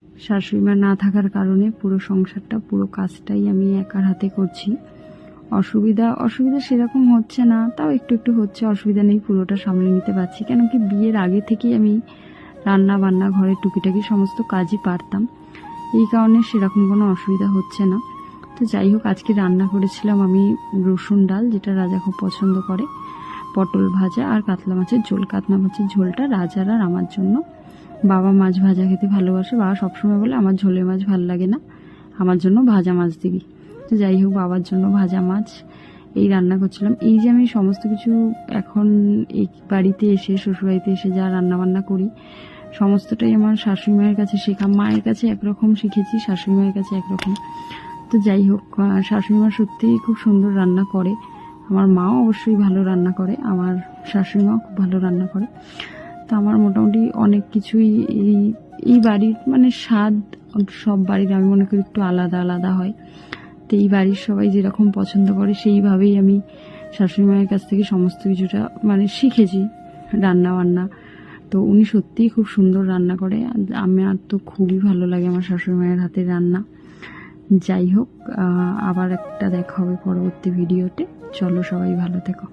শাশুড়ি মা না থাকার কারণে পুরো সংসারটা, পুরো কাজটাই আমি একার হাতে করছি। অসুবিধা সেরকম হচ্ছে না, তাও একটু একটু হচ্ছে, অসুবিধা নেই, পুরোটা সামলে নিতে পারছি। কেন কি বিয়ের আগে থেকেই আমি রান্না বান্না, ঘরের টুকিটাকি সমস্ত কাজই পারতাম, এই কারণে সেরকম কোনো অসুবিধা হচ্ছে না। তো যাই হোক, আজকে রান্না করেছিলাম আমি রসুন ডাল, যেটা রাজা খুব পছন্দ করে, পটল ভাজা আর কাতলা মাছের ঝোল। কাতলা মাছের ঝোলটা রাজার আর আমার জন্য। বাবা মাছ ভাজা খেতে ভালোবাসে, বাবা সবসময় বলে আমার ঝোলের মাছ ভালো লাগে না, আমার জন্য ভাজা মাছ দিবি। তো যাই হোক, বাবার জন্য ভাজা মাছ এই রান্না করছিলাম। এই যে আমি সমস্ত কিছু এখন এই বাড়িতে এসে, শ্বশুরবাড়িতে এসে যা রান্না বান্না করি, সমস্তটাই আমার শাশুড়ি মায়ের কাছে শেখা। মায়ের কাছে একরকম শিখেছি, শাশুড়ি মায়ের কাছে একরকম। তো যাই হোক, শাশুড়ি মা সত্যিই খুব সুন্দর রান্না করে। আমার মাও অবশ্যই ভালো রান্না করে, আমার শাশুড়ি মাও খুব ভালো রান্না করে। তো আমার মোটামুটি অনেক কিছুই এই বাড়ির মানে স্বাদ সব বাড়ির আমি মনে করি একটু আলাদা আলাদা হয়। তো এই বাড়ির সবাই যেরকম পছন্দ করে সেইভাবেই আমি শাশুড়ি মায়ের কাছ থেকে সমস্ত কিছুটা মানে শিখেছি রান্না বান্না। তো উনি সত্যিই খুব সুন্দর রান্না করে, আমার তো খুবই ভালো লাগে আমার শাশুড়ি মায়ের হাতের রান্না। যাই হোক, আবার একটা দেখা হবে পরবর্তী ভিডিওতে। চলো, সবাই ভালো থেকো।